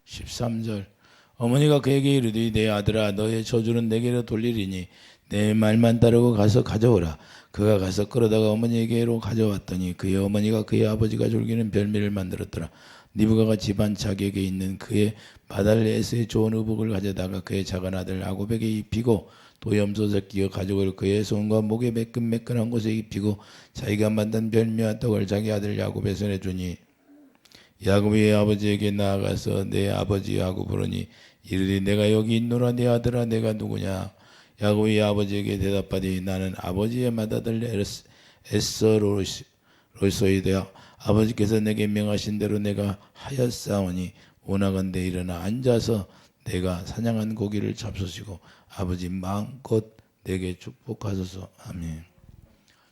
13절. 어머니가 그에게 이르되 내 아들아 너의 저주는 내게로 돌리리니 내 말만 따르고 가서 가져오라. 그가 가서 끌어다가 어머니에게로 가져왔더니 그의 어머니가 그의 아버지가 졸기는 별미를 만들었더라. 니브가가 집안 자객에 있는 그의 마달레에서의 좋은 의복을 가져다가 그의 작은 아들 야곱에게 입히고 또 염소색 끼어 가죽을 그의 손과 목에 매끈매끈한 곳에 입히고 자기가 만든 별미와 떡을 자기 아들 야곱의 손에 주니 야곱이 아버지에게 나아가서 내 아버지하고 부르니 이르되 내가 여기 있노라. 내 아들아 내가 누구냐. 야곱이 아버지에게 대답하되 나는 아버지의 맏아들 에서로소이되어 아버지께서 내게 명하신 대로 내가 하였사오니 오나간데 일어나 앉아서 내가 사냥한 고기를 잡수시고 아버지 마음껏 내게 축복하소서. 아멘.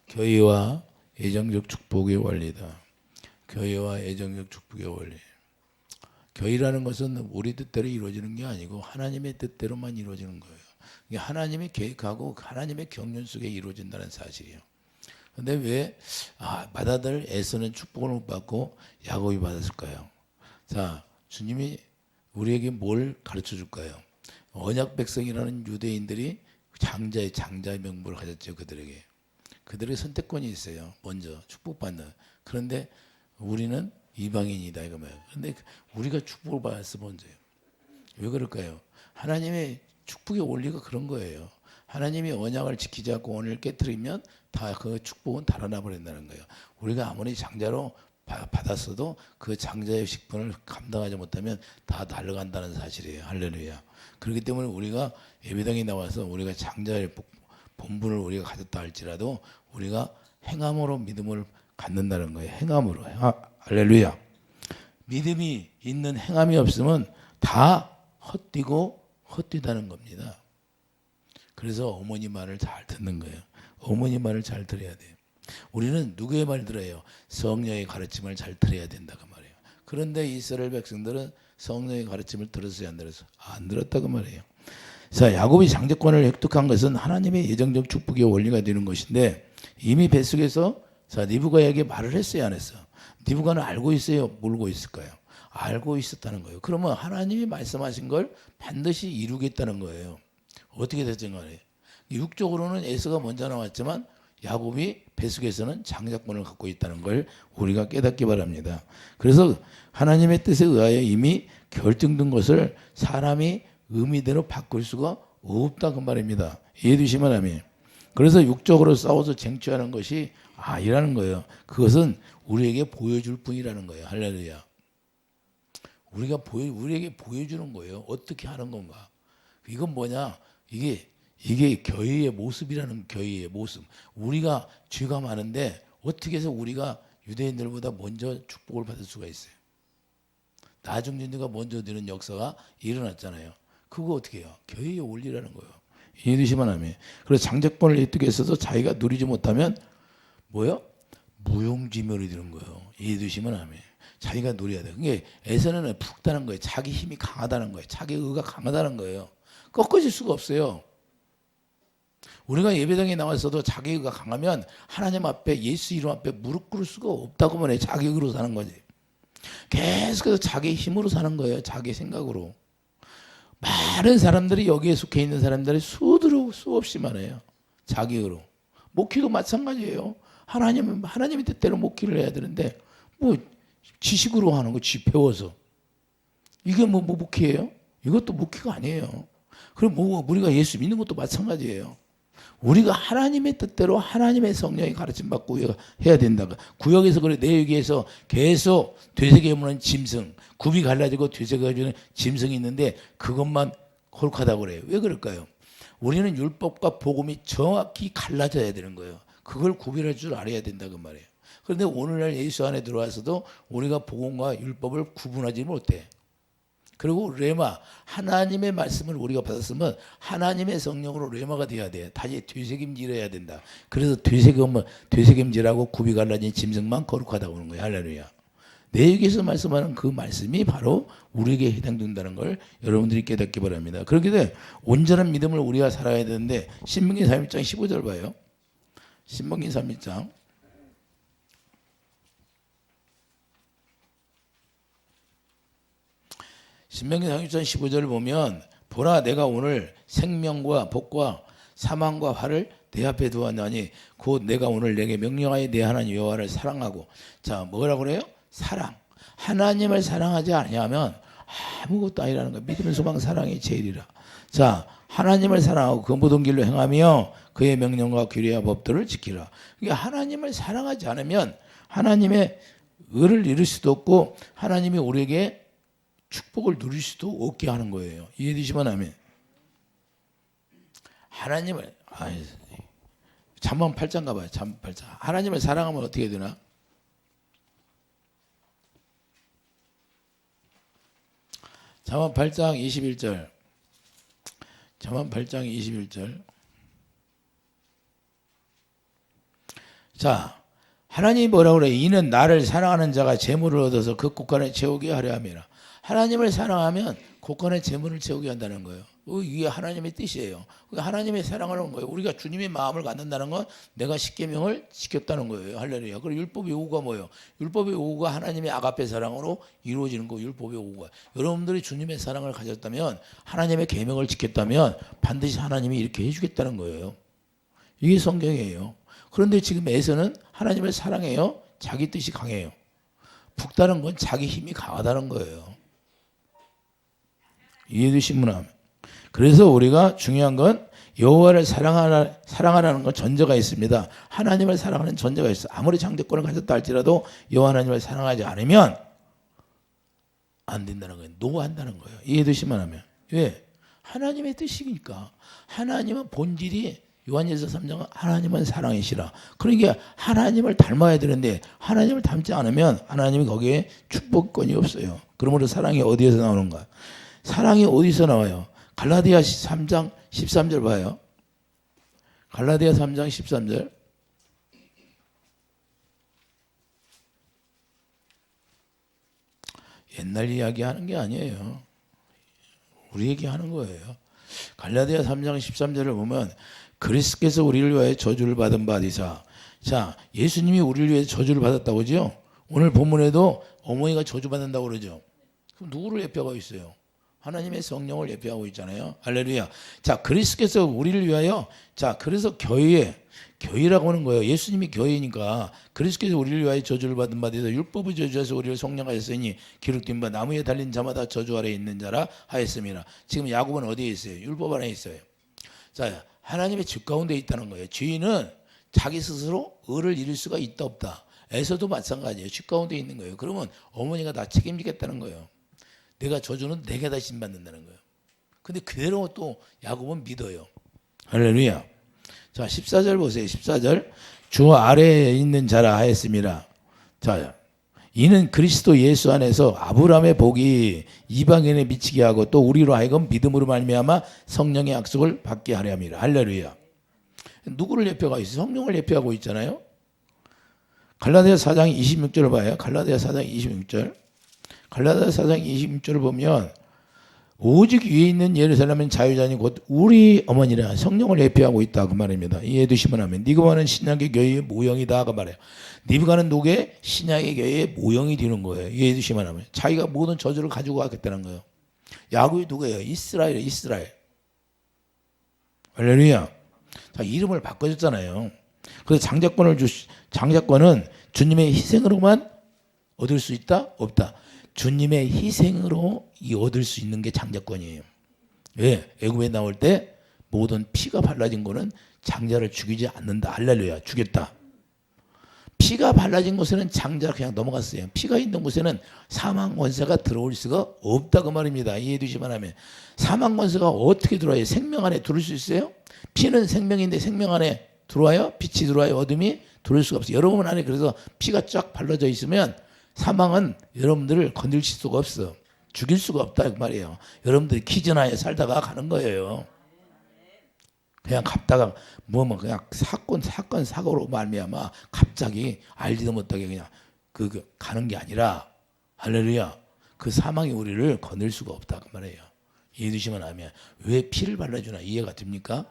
교회와 애정적 축복의 원리다. 교회와 애정적 축복의 원리. 교회라는 것은 우리 뜻대로 이루어지는 게 아니고 하나님의 뜻대로만 이루어지는 거예요. 이게 하나님이 계획하고 하나님의 경륜 속에 이루어진다는 사실이에요. 그런데 왜 맏아들 에서는 축복을 못 받고 야곱이 받았을까요? 자, 주님이 우리에게 뭘 가르쳐 줄까요? 언약 백성이라는 유대인들이 장자의 명분을 가졌죠. 그들에게 선택권이 있어요. 먼저 축복받는. 그런데 우리는 이방인이다 이거예요. 그런데 우리가 축복을 받았어 먼저요. 왜 그럴까요? 하나님의 축복의 원리가 그런 거예요. 하나님이 언약을 지키지 않고 언약을 깨뜨리면 다 그 축복은 달아나 버린다는 거예요. 우리가 아무리 장자로 받았어도 그 장자의 식분을 감당하지 못하면 다 날아간다는 사실이에요. 할렐루야. 그렇기 때문에 우리가 예배당에 나와서 우리가 장자의 본분을 우리가 가졌다 할지라도 우리가 행함으로 믿음을 갖는다는 거예요. 행함으로. 할렐루야. 믿음이 있는 행함이 없으면 다 헛되다는 겁니다. 그래서 어머니 말을 잘 듣는 거예요. 어머니 말을 잘 들어야 돼요. 우리는 누구의 말 들어요? 성령의 가르침을 잘 들어야 된다고 말해요. 그런데 이스라엘 백성들은 성령의 가르침을 들었어요, 안 들었어요? 안 들었다고 말해요. 자, 야곱이 장자권을 획득한 것은 하나님의 예정적 축복의 원리가 되는 것인데 이미 뱃속에서 자 니브가에게 말을 했어요, 안 했어? 니브가는 알고 있어요, 모르고 있을까요? 알고 있었다는 거예요. 그러면 하나님이 말씀하신 걸 반드시 이루겠다는 거예요. 어떻게 됐든 간에 육적으로는 에서가 먼저 나왔지만 야곱이 뱃속에서는 장자권을 갖고 있다는 걸 우리가 깨닫기 바랍니다. 그래서 하나님의 뜻에 의하여 이미 결정된 것을 사람이 의미대로 바꿀 수가 없다 그 말입니다. 이해해 주시면 아멘. 그래서 육적으로 싸워서 쟁취하는 것이 아니라는 거예요. 그것은 우리에게 보여줄 뿐이라는 거예요. 할렐루야. 우리에게 보여주는 거예요. 어떻게 하는 건가. 이건 뭐냐? 이게 교회의 모습이라는 교회의 모습. 우리가 죄가 많은데 어떻게 해서 우리가 유대인들보다 먼저 축복을 받을 수가 있어요? 나중전자가 먼저 되는 역사가 일어났잖아요. 그거 어떻게 해요? 교회의 원리라는 거예요. 이해되시면 하면. 그래서 장자권을 획득했어도 자기가 누리지 못하면 뭐요? 무용지멸이 되는 거예요. 이해되시면 하면. 자기가 누려야 돼요. 그게 에서는 푹다는 거예요. 자기 힘이 강하다는 거예요. 자기 의가 강하다는 거예요. 꺾어질 수가 없어요. 우리가 예배당에 나와서도 자기 의가 강하면 하나님 앞에 예수 이름 앞에 무릎 꿇을 수가 없다고 말해요. 자기 의로 사는 거지. 계속해서 자기 힘으로 사는 거예요. 자기 생각으로. 많은 사람들이 여기에 속해 있는 사람들이 수없이 많아요. 자기 의로. 목회도 마찬가지예요. 하나님의 뜻대로 목회를 해야 되는데 뭐 지식으로 하는 거, 배워서. 이게 뭐 목회예요? 이것도 목회가 아니에요. 그럼 우리가 예수 믿는 것도 마찬가지예요. 우리가 하나님의 뜻대로 하나님의 성령의 가르침 받고 해야 된다고. 구역에서 그래 내역에서 계속 되새겨보는 짐승, 굽이 갈라지고 되새겨주는 짐승이 있는데 그것만 홀카다고 그래요. 왜 그럴까요? 우리는 율법과 복음이 정확히 갈라져야 되는 거예요. 그걸 구별할 줄 알아야 된다고 말이에요. 그런데 오늘날 예수 안에 들어와서도 우리가 복음과 율법을 구분하지 못해. 그리고 레마, 하나님의 말씀을 우리가 받았으면 하나님의 성령으로 레마가 되어야 돼. 다시 되새김질해야 된다. 그래서 되새김질하고 굽이 갈라진 짐승만 거룩하다고 하는 거예요. 할렐루야. 내역에서 말씀하는 그 말씀이 바로 우리에게 해당된다는 걸 여러분들이 깨닫기 바랍니다. 그렇게 돼 온전한 믿음을 우리가 살아야 되는데 신명기 31장 15절 봐요. 신명기 31장 신명기 30장 15절을 보면 보라 내가 오늘 생명과 복과 사망과 화를 내 앞에 두었나니 곧 내가 오늘 내게 명령하여 내 하나님 여호와를 사랑하고. 자, 뭐라고 그래요? 사랑. 하나님을 사랑하지 않으면 아무것도 아니라는 거예요. 믿음, 소망, 사랑이 제일이라. 자, 하나님을 사랑하고 그 모든 길로 행하며 그의 명령과 규례와 법들을 지키라. 그러니까 하나님을 사랑하지 않으면 하나님의 의를 이룰 수도 없고 하나님이 우리에게 축복을 누릴 수도 없게 하는 거예요. 이해되시면 아멘. 하나님을 잠언 8장 가봐요. 잠언 8장. 하나님을 사랑하면 어떻게 되나? 잠언 8장 21절. 잠언 8장 21절. 자, 하나님이 뭐라고 그래? 이는 나를 사랑하는 자가 재물을 얻어서 그 곳간에 채우게 하려 함이라. 하나님을 사랑하면 곳간에 재물을 채우게 한다는 거예요. 이게 하나님의 뜻이에요. 하나님의 사랑을 하는 거예요. 우리가 주님의 마음을 갖는다는 건 내가 십계명을 지켰다는 거예요. 할렐루야. 그리고 율법의 요구가 뭐예요? 율법의 요구가 하나님의 아가페 사랑으로 이루어지는 거. 율법의 요구가. 여러분들이 주님의 사랑을 가졌다면 하나님의 계명을 지켰다면 반드시 하나님이 이렇게 해주겠다는 거예요. 이게 성경이에요. 그런데 지금 에서는 하나님을 사랑해요. 자기 뜻이 강해요. 북다른 건 자기 힘이 강하다는 거예요. 이해되시구나. 그래서 우리가 중요한 건 여호와를 사랑하라는 건 전제가 있습니다. 하나님을 사랑하는 전제가 있어요. 아무리 장대권을 가졌다 할지라도 여호와 하나님을 사랑하지 않으면 안 된다는 거예요. 노한다는 거예요. 이해되시면 하면. 왜? 하나님의 뜻이니까. 하나님은 본질이 요한일서 3장은 하나님은 사랑이시라. 그러니까 하나님을 닮아야 되는데 하나님을 닮지 않으면 하나님이 거기에 축복권이 없어요. 그러므로 사랑이 어디에서 나오는가? 사랑이 어디서 나와요? 갈라디아 3장 13절 봐요. 갈라디아 3장 13절. 옛날 이야기 하는 게 아니에요. 우리 얘기하는 거예요. 갈라디아 3장 13절을 보면 그리스도께서 우리를 위하여 저주를 받은 바 되사. 자, 예수님이 우리를 위해 저주를 받았다고 그러죠? 오늘 본문에도 어머니가 저주받는다고 그러죠. 그럼 누구를 예표하고 있어요? 하나님의 성령을 예표하고 있잖아요. 할렐루야. 자, 그리스도께서 우리를 위하여. 자, 그래서 교회라고 하는 거예요. 예수님이 교회니까 그리스도께서 우리를 위하여 저주를 받은 바 되사 율법의 저주에서 우리를 속량하였으니 기록된 바 나무에 달린 자마다 저주 아래 있는 자라 하였습니다. 지금 야곱은 어디에 있어요? 율법 안에 있어요. 자, 하나님의 집 가운데 있다는 거예요. 죄인은 자기 스스로 의를 이룰 수가 있다 없다. 에서도 마찬가지예요. 집 가운데 있는 거예요. 그러면 어머니가 다 책임지겠다는 거예요. 내가 저주는 내게 다 심받는다는 거예요. 근데 그대로 또 야곱은 믿어요. 할렐루야. 자, 14절 보세요. 14절. 주 아래에 있는 자라 하였습니다. 자, 이는 그리스도 예수 안에서 아브라함의 복이 이방인에 미치게 하고 또 우리로 하여금 믿음으로 말미암아 성령의 약속을 받게 하려 함이라. 할렐루야. 누구를 예표하고 있어요? 성령을 예표하고 있잖아요. 갈라디아 4장 26절을 봐요. 갈라디아 4장 26절. 갈라디아 4장 26절을 보면 오직 위에 있는 예루살렘은 자유자니 곧 우리 어머니라 성령을 예표하고 있다 그 말입니다. 이해되시면 하면 니브가는 신약의 교회의 모형이다 그 말이에요. 니브가는 누구의? 신약의 교회의 모형이 되는 거예요. 이해되시면 하면 자기가 모든 저주를 가지고 가겠다는 거예요. 야곱이 누구예요? 이스라엘. 할렐루야. 자, 이름을 바꿔줬잖아요. 그래서 장자권은 주님의 희생으로만 얻을 수 있다? 없다. 주님의 희생으로 얻을 수 있는 게 장자권이에요. 왜? 애굽에 나올 때 모든 피가 발라진 거는 장자를 죽이지 않는다. 할렐루야. 죽였다. 피가 발라진 곳에는 장자가 그냥 넘어갔어요. 피가 있는 곳에는 사망 권세가 들어올 수가 없다 그 말입니다. 이해해 주시면 하면 사망 권세가 어떻게 들어와요? 생명 안에 들어올 수 있어요? 피는 생명인데 생명 안에 들어와요? 빛이 들어와요? 어둠이 들어올 수가 없어요. 여러분 안에 그래서 피가 쫙 발라져 있으면 사망은 여러분들을 건들칠 수가 없어. 죽일 수가 없다 그 말이에요. 여러분들이 기전하에 살다가 가는 거예요. 그냥 갔다가 그냥 사고로 말미암아 갑자기 알지도 못하게 그냥 가는 게 아니라 할렐루야. 그 사망이 우리를 건들 수가 없다 그 말이에요. 이해되시면 하면 왜 피를 발라주나 이해가 됩니까?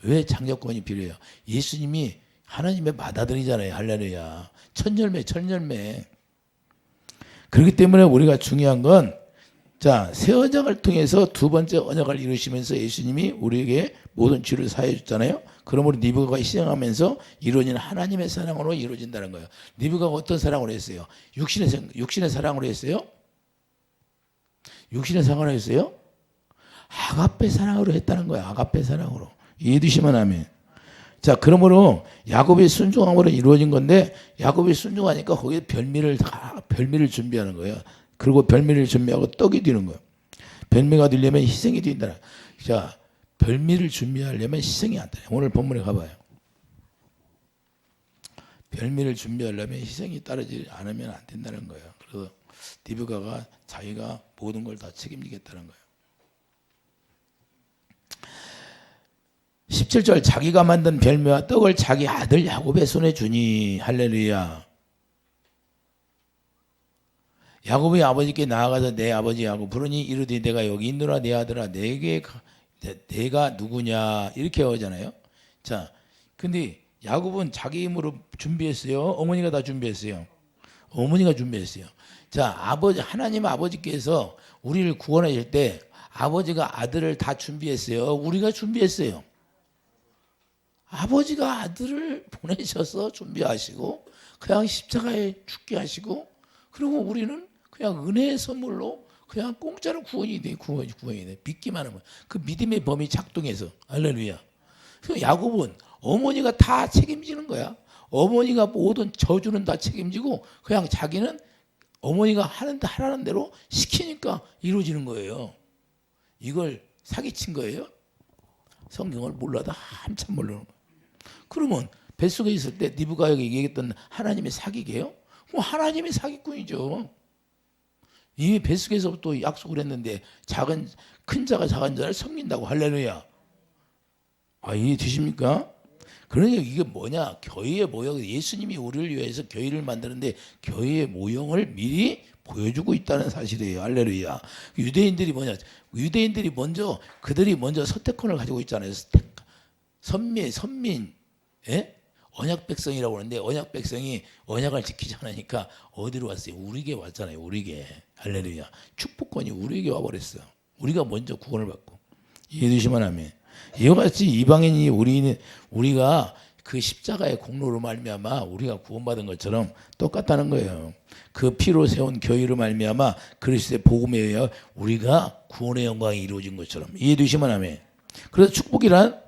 왜 장자권이 필요해요? 예수님이 하나님의 맏아들이잖아요. 할렐루야. 천열매. 그렇기 때문에 우리가 중요한 건 자, 새 언약을 통해서 두 번째 언약을 이루시면서 예수님이 우리에게 모든 죄를 사해 줬잖아요. 그러므로 리브가가 희생하면서 이루어진 하나님의 사랑으로 이루어진다는 거예요. 리브가가 어떤 사랑으로 했어요? 육신의 사랑으로 했어요? 육신의 사랑으로 했어요? 아가페 사랑으로 했다는 거예요. 아가페 사랑으로. 이해되시면 아멘. 자, 그러므로 야곱의 순종함으로 이루어진 건데, 야곱이 순종하니까 거기에 별미를 준비하는 거예요. 그리고 별미를 준비하고 떡이 되는 거예요. 별미가 되려면 희생이 된다. 자, 별미를 준비하려면 희생이 안 돼. 오늘 본문에 가봐요. 별미를 준비하려면 희생이 따르지 않으면 안 된다는 거예요. 그래서 리브가가 자기가 모든 걸 다 책임지겠다는 거예요. 17절, 자기가 만든 별미와 떡을 자기 아들 야곱의 손에 주니. 할렐루야. 야곱이 아버지께 나아가서 내 아버지 야곱 부르니 이르되 내가 여기 있노라. 내 아들아 내가 누구냐 이렇게 하잖아요. 자, 근데 야곱은 자기 힘으로 준비했어요? 어머니가 다 준비했어요? 어머니가 준비했어요. 자, 하나님 아버지께서 우리를 구원하실 때 아버지가 아들을 다 준비했어요? 우리가 준비했어요? 아버지가 아들을 보내셔서 준비하시고 그냥 십자가에 죽게 하시고, 그리고 우리는 그냥 은혜의 선물로 그냥 공짜로 구원이 돼. 믿기만 하면 그 믿음의 범위 작동해서. 할렐루야. 야곱은 어머니가 다 책임지는 거야. 어머니가 모든 저주는 다 책임지고 그냥 자기는 어머니가 하라는 대로 시키니까 이루어지는 거예요. 이걸 사기친 거예요? 성경을 몰라도 한참 모르는 거예요. 그러면 뱃속에 있을 때 리브가가 얘기했던 하나님의 사기게요? 하나님의 사기꾼이죠. 이미 뱃속에서부터 약속을 했는데 큰 자가 작은 자를 섬긴다고. 할렐루야. 이해되십니까? 그러니까 이게 뭐냐? 교회의 모형. 예수님이 우리를 위해서 교회를 만드는데 교회의 모형을 미리 보여주고 있다는 사실이에요. 할렐루야. 유대인들이 그들이 먼저 서태권을 가지고 있잖아요. 선민, 예? 언약 백성이라고 하는데 언약 백성이 언약을 지키지 않으니까 어디로 왔어요? 우리에게 왔잖아요. 우리에게. 할렐루야. 축복권이 우리에게 와버렸어요. 우리가 먼저 구원을 받고. 이해되시면 아멘. 이와 같이 이방인이 우리가 그 십자가의 공로로 말미암아 우리가 구원받은 것처럼 똑같다는 거예요. 그 피로 세운 교회로 말미암아 그리스도의 복음에 의하여 우리가 구원의 영광이 이루어진 것처럼. 이해되시면 아멘. 그래서 축복이란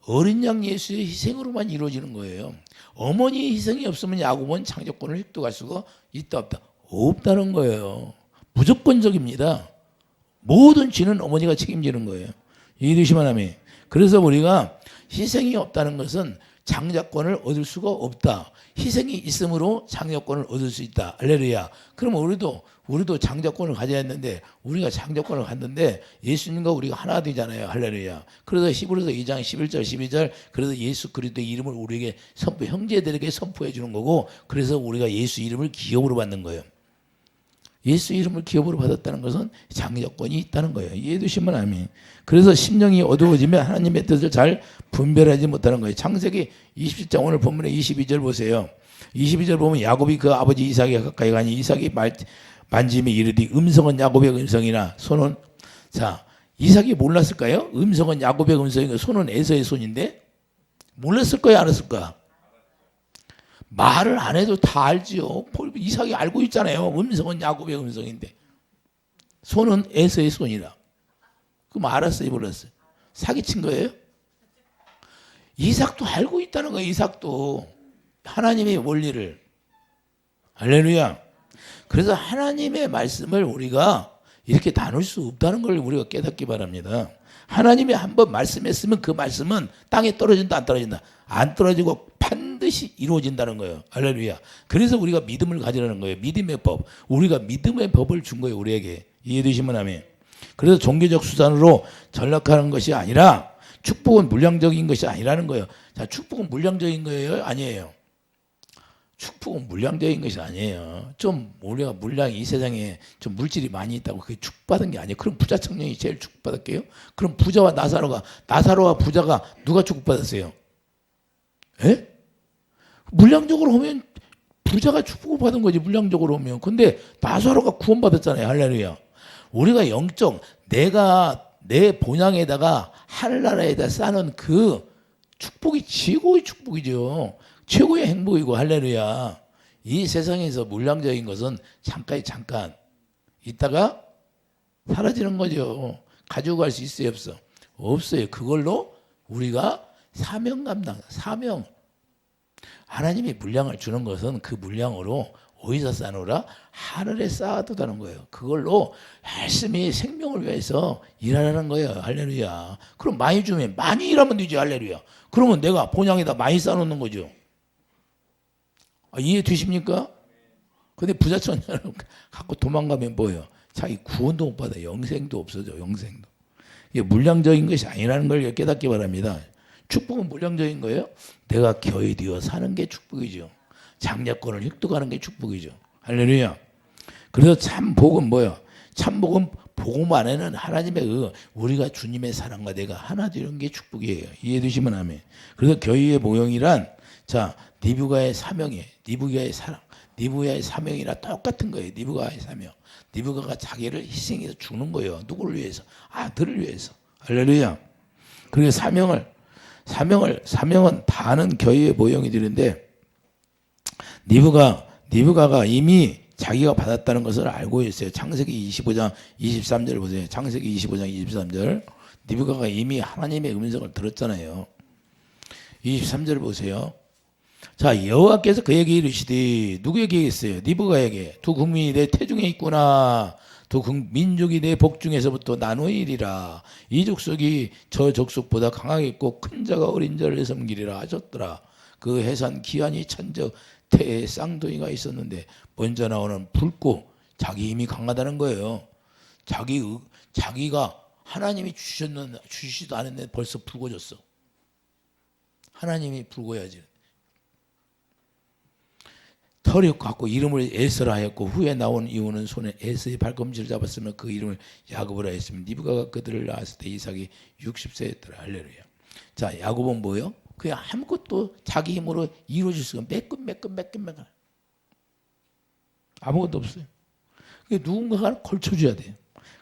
어린 양 예수의 희생으로만 이루어지는 거예요. 어머니의 희생이 없으면 야곱은 창조권을 획득할 수가 있다 없다? 없다는 거예요. 무조건적입니다. 모든 죄는 어머니가 책임지는 거예요. 이해되시면 아멘. 그래서 우리가 희생이 없다는 것은 장자권을 얻을 수가 없다. 희생이 있으므로 장자권을 얻을 수 있다. 할렐루야. 그러면 우리도 장자권을 가져야 했는데 우리가 장자권을 갖는데 예수님과 우리가 하나 되잖아요. 할렐루야. 그래서 히브리서 2장 11절 12절 그래서 예수 그리스도의 이름을 우리에게 형제들에게 선포해 주는 거고, 그래서 우리가 예수 이름을 기업으로 받는 거예요. 예수 이름을 기업으로 받았다는 것은 장자권이 있다는 거예요. 이해되시면 아멘. 그래서 심령이 어두워지면 하나님의 뜻을 잘 분별하지 못하는 거예요. 창세기 27장 오늘 본문의 22절 보세요. 22절 보면 야곱이 그 아버지 이삭에 가까이 가니 이삭이 만짐이 이르되 음성은 야곱의 음성이나 손은, 자, 이삭이 몰랐을까요? 음성은 야곱의 음성이고 손은 에서의 손인데 몰랐을 거야, 안 했을 거야? 말을 안 해도 다 알지요. 이삭이 알고 있잖아요. 음성은 야곱의 음성인데 손은 에서의 손이라. 그럼 알았어요, 몰랐어요? 사기친 거예요? 이삭도 알고 있다는 거예요. 이삭도 하나님의 원리를. 할렐루야. 그래서 하나님의 말씀을 우리가 이렇게 나눌 수 없다는 걸 우리가 깨닫기 바랍니다. 하나님이 한번 말씀했으면 그 말씀은 땅에 떨어진다 안 떨어진다? 안 떨어지고 반드시 이루어진다는 거예요. 할렐루야. 그래서 우리가 믿음을 가지라는 거예요. 믿음의 법. 우리가 믿음의 법을 준 거예요. 우리에게. 이해되시면 아멘. 그래서 종교적 수단으로 전락하는 것이 아니라 축복은 물량적인 것이 아니라는 거예요. 자, 축복은 물량적인 거예요? 아니에요. 축복은 물량적인 것이 아니에요. 좀 우리가 물량이 이 세상에 좀 물질이 많이 있다고 그게 축복받은 게 아니에요. 그럼 부자 청년이 제일 축복받을게요? 그럼 부자와 나사로와 부자가 누가 축복받았어요? 예? 물량적으로 오면 부자가 축복을 받은 거지, 물량적으로 오면. 근데 나사로가 구원받았잖아요. 할렐루야. 우리가 영적 내가 내 본향에다가 하늘나라에다 쌓는 그 축복이 최고의 축복이죠. 최고의 행복이고 할렐루야. 이 세상에서 물량적인 것은 잠깐 있다가 사라지는 거죠. 가지고 갈 수 있어요, 없어? 없어요. 그걸로 우리가 사명 감당, 사명. 하나님이 물량을 주는 것은 그 물량으로 어디서 쌓아놓으라? 하늘에 쌓아두다는 거예요. 그걸로 열심히 생명을 위해서 일하라는 거예요. 할렐루야. 그럼 많이 주면 많이 일하면 되지. 할렐루야. 그러면 내가 본향에다 많이 쌓아놓는 거죠. 이해 되십니까? 근데 부자천사를 갖고 도망가면 뭐예요? 자기 구원도 못 받아. 영생도 없어져. 영생도. 이게 물량적인 것이 아니라는 걸 깨닫기 바랍니다. 축복은 물량적인 거예요. 내가 교회되어 사는 게 축복이죠. 장자권을 획득하는 게 축복이죠. 할렐루야. 그래서 참 복은 뭐야? 참 복은 복음 안에는 하나님의 우리가 주님의 사랑과 내가 하나 되는 게 축복이에요. 이해되시면 아멘. 그래서 교회의 모형이란 자 니브가의 사명이에요. 니브가의 사랑, 니브가의 사명이랑 똑같은 거예요. 니브가의 사명. 니브가가 자기를 희생해서 죽는 거예요. 누구를 위해서? 아들을 위해서. 할렐루야. 그리고 사명은 다는 교회의 모형이 되는데 니브가가 이미 자기가 받았다는 것을 알고 있어요. 창세기 25장 23절 보세요. 창세기 25장 23절. 니브가가 이미 하나님의 음성을 들었잖아요. 23절 보세요. 자, 여호와께서 그에게 이르시되 누구에게 얘기했어요? 니브가에게 두 국민이 내 태중에 있구나. 두 민족이 내 복중에서부터 나누이리라. 이 족속이 저 족속보다 강하겠고 큰 자가 어린 자를 섬기리라 하셨더라. 그 해산 기한이 천적 태에 쌍둥이가 있었는데 먼저 나오는 붉고 자기 힘이 강하다는 거예요. 자기가 하나님이 주시지도 않았는데 벌써 붉어졌어. 하나님이 붉어야지. 털이 갖고 이름을 에서라 하였고 후에 나온 이유는 손에 에서의 발꿈치를 잡았으면 그 이름을 야곱으로 했으면 니브가가 그들을 낳았을 때 이삭이 60세였더라. 할렐루야. 자, 야곱은 뭐예요? 그냥 아무것도 자기 힘으로 이루어질 수가 매끈 아무것도 없어요. 누군가가 걸쳐줘야 돼요.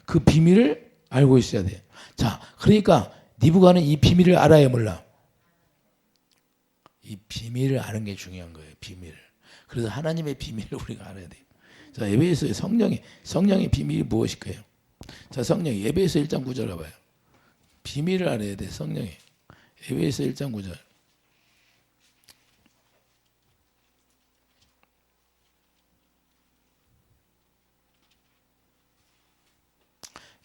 그 비밀을 알고 있어야 돼요. 자, 그러니까 니브가는 이 비밀을 알아야 몰라. 이 비밀을 아는 게 중요한 거예요. 비밀을. 그래서 하나님의 비밀을 우리가 알아야 돼요. 자, 에베소의 성령의 비밀이 무엇일까요? 자, 성령 에베소 1장 9절 가봐요. 비밀을 알아야 돼. 성령이. 에베소 1장 9절.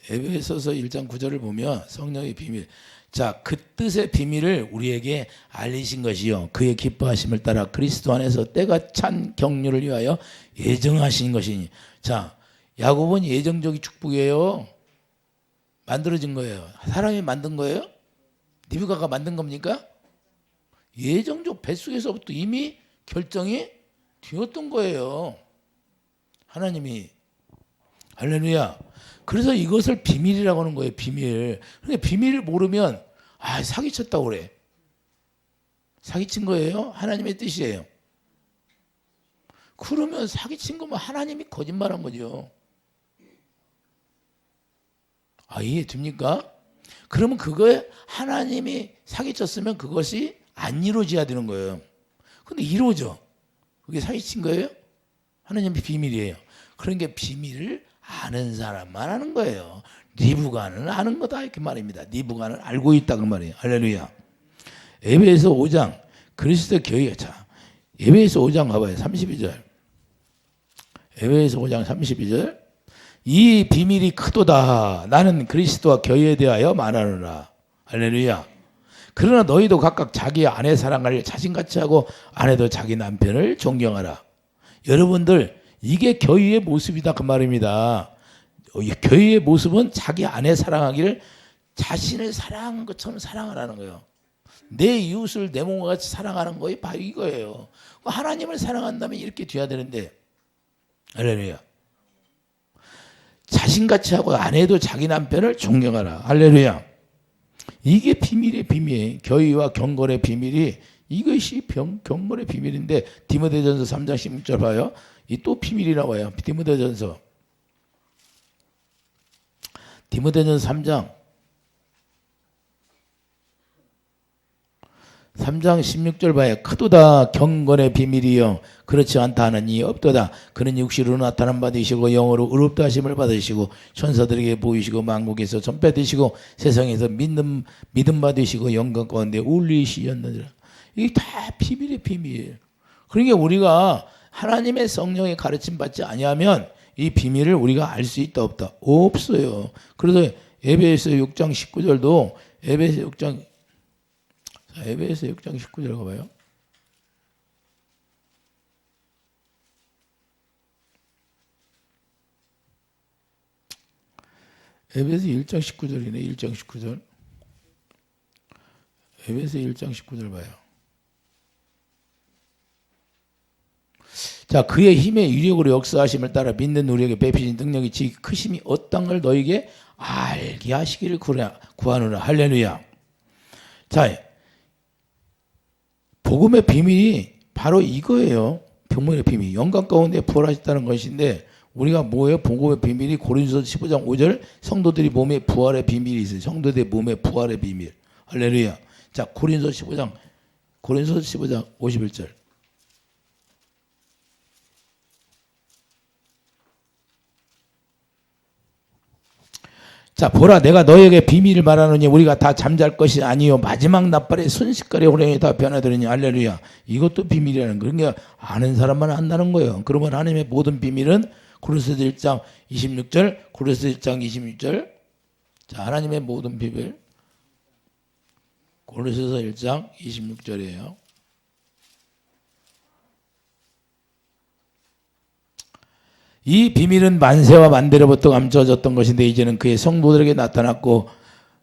에베소서 1장 9절을 보면 성령의 비밀. 자, 그 뜻의 비밀을 우리에게 알리신 것이요. 그의 기뻐하심을 따라 그리스도 안에서 때가 찬 경륜을 위하여 예정하신 것이니. 자, 야곱은 예정적인 축복이에요. 만들어진 거예요. 사람이 만든 거예요? 니브가가 만든 겁니까? 예정적 뱃속에서부터 이미 결정이 되었던 거예요. 하나님이. 할렐루야. 그래서 이것을 비밀이라고 하는 거예요. 비밀. 그러니까 비밀을 모르면 사기쳤다고 그래. 사기친 거예요? 하나님의 뜻이에요. 그러면 사기친 거면 하나님이 거짓말한 거죠. 이해됩니까? 그러면 그거에 하나님이 사기쳤으면 그것이 안 이루어져야 되는 거예요. 근데 이루어져. 그게 사기친 거예요? 하나님의 비밀이에요. 그러니까 비밀을 아는 사람만 아는 거예요. 니브가는 아는 거다 이렇게 말입니다. 니브가는 알고 있다 그 말이에요. 할렐루야. 에베소 5장 그리스도 교회. 자, 에베소 5장 가봐요. 32절. 에베소 5장 32절. 이 비밀이 크도다. 나는 그리스도와 교회에 대하여 말하노라. 할렐루야. 그러나 너희도 각각 자기 아내 사랑을 자신같이 하고 아내도 자기 남편을 존경하라. 여러분들 이게 교회의 모습이다 그 말입니다. 교회의 모습은 자기 아내 사랑하기를 자신을 사랑하는 것처럼 사랑하라는 거예요. 내 이웃을 내 몸과 같이 사랑하는 거에 바로 이거예요. 하나님을 사랑한다면 이렇게 돼야 되는데. 할렐루야. 자신같이 하고 아내도 자기 남편을 존경하라. 할렐루야. 이게 비밀의 비밀. 교회와 경건의 비밀이 이것이 경건의 비밀인데 디모데전서 3장 16절 봐요. 이 또 비밀이 나와요. 디모데전서 디모데전서 3장 16절 봐요. 크도다 경건의 비밀이요 그렇지 않다 하는 이 없도다. 그는 육시로 나타난 바 되시고 영으로 의롭다 하심을 받으시고 천사들에게 보이시고 만국에서 전파되시고 세상에서 믿음 받으시고 영광 가운데 울리시었느니라. 이게 다 비밀의 비밀. 그러니까 우리가 하나님의 성령의 가르침 받지 아니하면 이 비밀을 우리가 알 수 있다 없다? 없어요. 그래서 에베소 6장 19절도 에베소 6장 19절 가봐요. 에베소 1장 19절이네. 1장 19절. 에베소 1장 19절 봐요. 자, 그의 힘의 유력으로 역사하심을 따라 믿는 우리에게 베푸신 능력이 지극히 크심이 어떤 걸 너에게 알게 하시기를 구하노라. 할렐루야. 자, 복음의 비밀이 바로 이거예요. 복음의 비밀. 영광 가운데 부활하셨다는 것인데 우리가 뭐예요? 복음의 비밀이 고린도서 15장 5절 성도들이 몸에 부활의 비밀이 있어요. 성도들의 몸에 부활의 비밀. 할렐루야. 자, 고린도서 15장 51절. 자, 보라, 내가 너에게 비밀을 말하느니 우리가 다 잠잘 것이 아니요 마지막 낮발에 순식간에 호령이 다 변화되느니. 할렐루야. 이것도 비밀이라는 거예요. 그러니까 아는 사람만 안다는 거예요. 그러면 하나님의 모든 비밀은 고린도서 1장 26절, 고린도서 1장 26절. 자, 하나님의 모든 비밀 고린도서 1장 26절이에요. 이 비밀은 만세와 만대로부터 감춰졌던 것인데 이제는 그의 성도들에게 나타났고.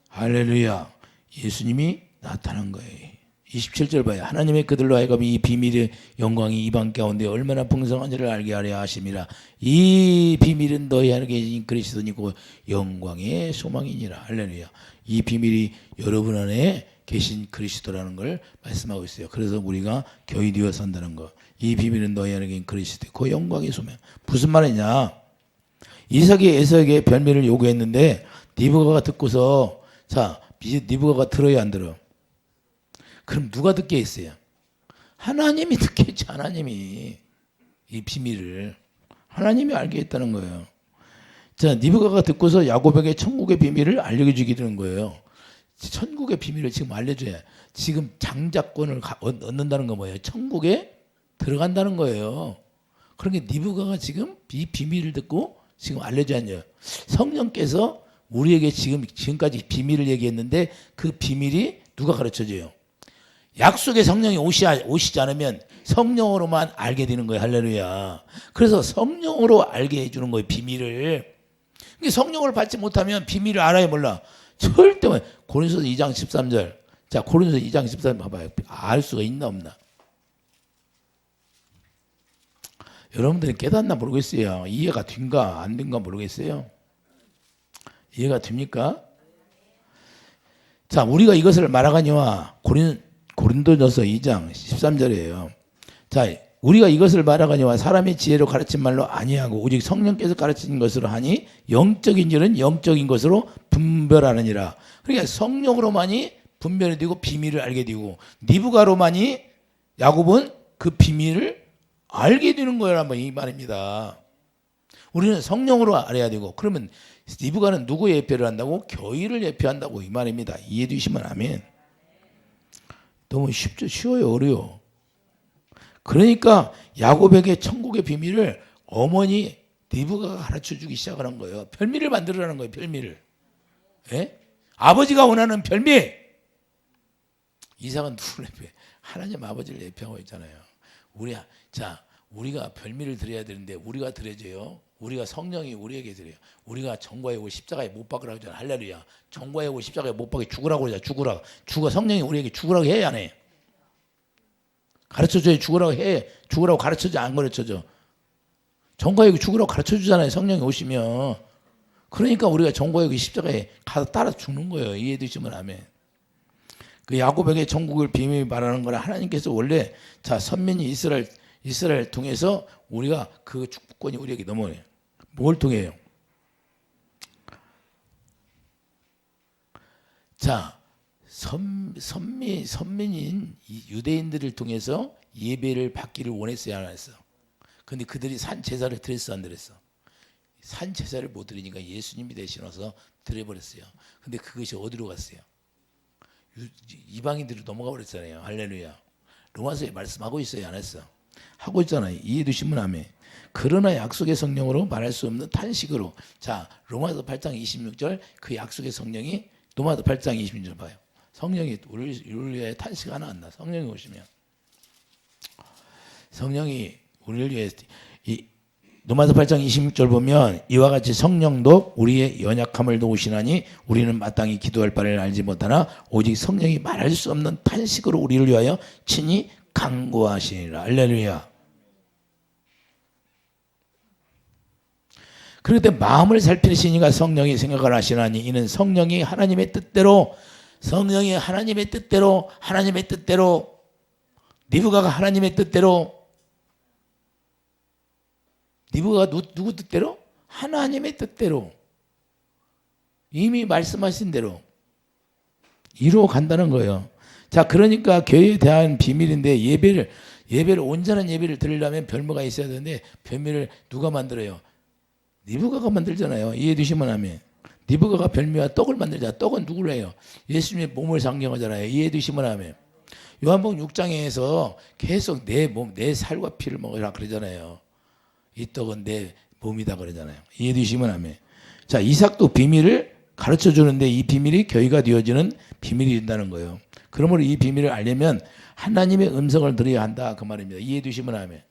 할렐루야. 예수님이 나타난 거예요. 27절 봐요. 하나님의 그들로 하여금 이 비밀의 영광이 이방 가운데 얼마나 풍성한지를 알게 하려 하심이라. 이 비밀은 너희 안에 계신 그리스도니고 영광의 소망이니라. 할렐루야. 이 비밀이 여러분 안에 계신 그리스도라는 걸 말씀하고 있어요. 그래서 우리가 교회 되어 산다는 거. 이 비밀은 너희 안에 계신 그리스도, 그 영광의 소명. 무슨 말이냐? 이삭이 에서에게 별미를 요구했는데 니브가가 듣고서, 자, 니브가가 들어야 안 들어? 그럼 누가 듣게 했어요? 하나님이 듣게 했지. 하나님이 이 비밀을 하나님이 알게 했다는 거예요. 자, 니브가가 듣고서 야곱에게 천국의 비밀을 알려주게 되는 거예요. 천국의 비밀을 지금 알려줘야, 지금 장자권을 얻는다는 거 뭐예요? 천국에 들어간다는 거예요. 그러니까 니브가가 지금 이 비밀을 듣고 지금 알려줘야죠. 성령께서 우리에게 지금까지 비밀을 얘기했는데 그 비밀이 누가 가르쳐줘요? 약속의 성령이 오시지 않으면 성령으로만 알게 되는 거예요. 할렐루야. 그래서 성령으로 알게 해주는 거예요. 비밀을. 성령을 받지 못하면 비밀을 알아야 몰라. 절대. 고린도서 2장 13절. 자, 고린도서 2장 13절 봐봐요. 알 수가 있나 없나? 여러분들이 깨닫나 모르겠어요. 이해가 된가 안 된가 모르겠어요. 이해가 됩니까? 자, 우리가 이것을 말하거니와 고린도전서 2장 13절이에요. 자, 우리가 이것을 말하거니와 사람의 지혜로 가르친 말로 아니하고 오직 성령께서 가르친 것으로 하니 영적인 일은 영적인 것으로 분별하느니라. 그러니까 성령으로만이 분별이 되고 비밀을 알게 되고, 니브가로만이 야곱은 그 비밀을 알게 되는 거란 이 말입니다. 우리는 성령으로 알아야 되고, 그러면 니브가는 누구 예표를 한다고? 교회를 예표한다고 이 말입니다. 이해해 주시면 아멘. 너무 쉽죠? 쉬워요? 어려워? 그러니까 야곱에게 천국의 비밀을 어머니 니브가가 가르쳐주기 시작하는 거예요. 별미를 만들으라는 거예요. 별미를. 예? 아버지가 원하는 별미. 이삭은 누구를 예표해? 하나님 아버지를 예표하고 있잖아요. 우리가 별미를 드려야 되는데 우리가 드려줘요. 우리가 성령이 우리에게 드려요. 우리가 정과에 오고 십자가에 못 박으라고 하잖아요. 할렐루야. 정과에 오고 십자가에 못 박게 죽으라고 그러잖아요. 죽어. 성령이 우리에게 죽으라고 해야 안 해? 가르쳐줘야 죽으라고 해. 죽으라고 가르쳐줘, 안 가르쳐줘? 정과에 오고 죽으라고 가르쳐주잖아요. 성령이 오시면. 그러니까 우리가 정과에 오고 십자가에 가서 따라 죽는 거예요. 이해해 주시면 아멘. 그 야곱에게 천국을 비밀히 말하는 거라. 하나님께서 원래, 자, 선민이 이스라엘 통해서 우리가 그 축복권이 우리에게 넘어요. 뭘 통해요? 자, 선민인 이 유대인들을 통해서 예배를 받기를 원했어요, 안 했어? 근데 그들이 산 제사를 드렸어, 안 드렸어? 산 제사를 못 드리니까 예수님이 대신 와서 드려버렸어요. 근데 그것이 어디로 갔어요? 이방인들이 넘어가 버렸잖아요. 할렐루야. 로마서에 말씀하고 있어요, 안 했어? 하고 있잖아요. 이해되시면 아멘. 그러나 약속의 성령으로 말할 수 없는 탄식으로. 자, 로마서 8장 26절 그 약속의 성령이 로마서 8장 26절 봐요. 성령이 우리를 위해 탄식 하나 안 나. 성령이 오시면 성령이 우리를 위해 로마서 8장 26절 보면 이와 같이 성령도 우리의 연약함을 도우시나니 우리는 마땅히 기도할 바를 알지 못하나 오직 성령이 말할 수 없는 탄식으로 우리를 위하여 친히 간구하시니라. 할렐루야. 그런데 마음을 살피시니가 성령이 생각을 하시나니 이는 성령이 하나님의 뜻대로 니브가가 하나님의 뜻대로 니브가 누구 뜻대로? 하나님의 뜻대로 이미 말씀하신 대로 이루어 간다는 거예요. 자, 그러니까 교회에 대한 비밀인데 예배를 온전한 예배를 드리려면 별미가 있어야 되는데 별미를 누가 만들어요? 니브가가 만들잖아요. 이해되시면 아멘. 니브가가 별미와 떡을 만들잖아요. 떡은 누구로 해요? 예수님의 몸을 상징하잖아요. 이해되시면 아멘. 요한복음 6장에서 계속 내 몸, 내 살과 피를 먹으라 그러잖아요. 이 떡은 내 몸이다 그러잖아요. 이해되시면 아멘. 자, 이삭도 비밀을 가르쳐 주는데 이 비밀이 교회가 되어지는 비밀이 된다는 거예요. 그러므로 이 비밀을 알려면 하나님의 음성을 들어야 한다 그 말입니다. 이해되시면 아멘.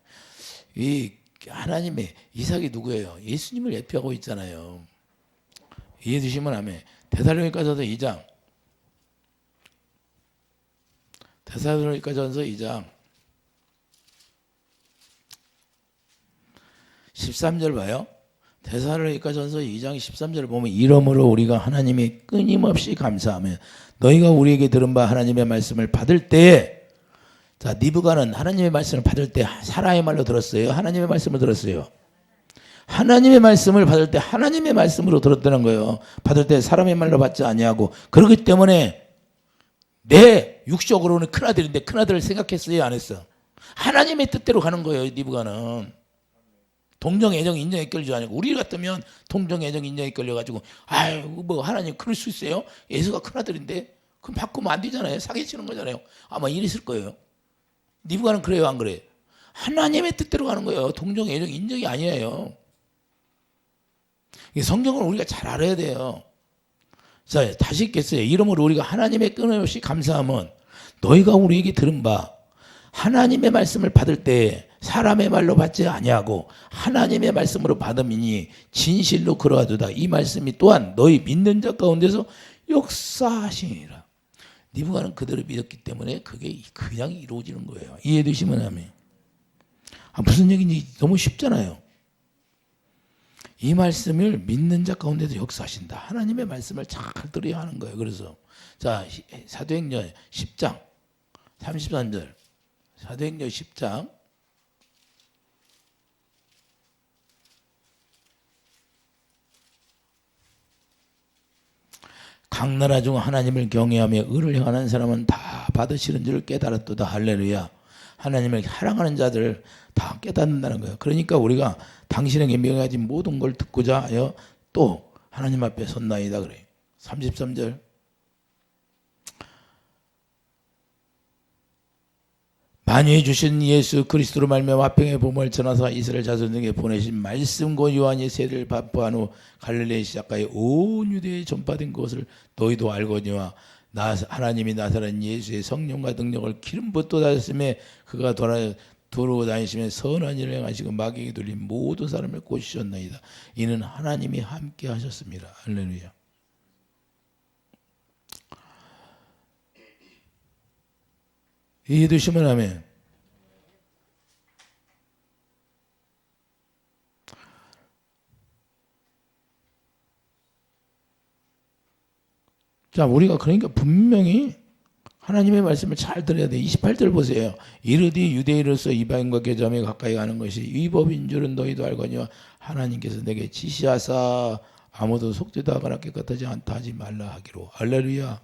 이 하나님의 이삭이 누구예요? 예수님을 예표하고 있잖아요. 이해되시면 아멘. 데살로니가전서 2장 13절 봐요. 데살로니가전서 2장 13절 보면 이러므로 우리가 하나님이 끊임없이 감사하며 너희가 우리에게 들은 바 하나님의 말씀을 받을 때에 자, 니브가는 하나님의 말씀을 받을 때 사람의 말로 들었어요? 하나님의 말씀을 들었어요? 하나님의 말씀을 받을 때 하나님의 말씀으로 들었다는 거예요. 받을 때 사람의 말로 받지 아니하고 그렇기 때문에 내 육적으로는 큰아들인데 큰아들을 생각했어요? 안 했어? 하나님의 뜻대로 가는 거예요. 니브가는. 동정, 애정, 인정에 끌리지 않고 우리 같으면 동정, 애정, 인정에 끌려가지고 아유 뭐 하나님 그럴 수 있어요? 예수가 큰아들인데 그럼 바꾸면 안 되잖아요. 사기치는 거잖아요. 아마 이랬을 거예요. 니브가는 그래요, 안 그래? 하나님의 뜻대로 가는 거예요. 동정, 애정, 인정이 아니에요. 성경을 우리가 잘 알아야 돼요. 자, 다시 읽겠어요. 이러므로 우리가 하나님의 끊임없이 감사함은 너희가 우리에게 들은 바 하나님의 말씀을 받을 때 사람의 말로 받지 아니하고 하나님의 말씀으로 받음이니 진실로 그러하도다. 이 말씀이 또한 너희 믿는 자 가운데서 역사하시니라. 니브가는 그들을 믿었기 때문에 그게 그냥 이루어지는 거예요. 이해되시면 아멘. 무슨 얘기인지 너무 쉽잖아요. 이 말씀을 믿는 자 가운데서 역사하신다. 하나님의 말씀을 잘 들어야 하는 거예요. 그래서 자, 사도행전 10장 33절 사도행전 10장 각 나라 중 하나님을 경외하며 의를 행하는 사람은 다 받으시는 줄 깨달았도다. 할렐루야. 하나님을 사랑하는 자들 다 깨닫는다는 거예요. 그러니까 우리가 당신에게 명하신 모든 걸 듣고자 하여 또 하나님 앞에 섰나이다 그래요. 33절 만유해 주신 예수 그리스도로 말미암아 화평의 복음을 전하사 이스라엘 자손에게 보내신 말씀과 요한이 세례를 반포한 후 갈릴리에 시작하여 온 유대에 전파된 것을 너희도 알거니와 하나님이 나사렛 예수의 성령과 능력을 기름 붓고 다녔음에 그가 돌아오고 다니시며 선한 일을 행하시고 마귀에게 돌린 모든 사람을 고치셨나이다. 이는 하나님이 함께 하셨습니다. 할렐루야. 이해되시면 아멘. 자, 우리가 그러니까 분명히 하나님의 말씀을 잘 들어야 돼. 28절 보세요. 이르디 유대인으로서 이방인과 교제하며 가까이 가는 것이 위법인 줄은 너희도 알거니와 하나님께서 내게 지시하사 아무도 속죄도 하거나 깨끗하지 않다 하지 말라 하기로. 할렐루야.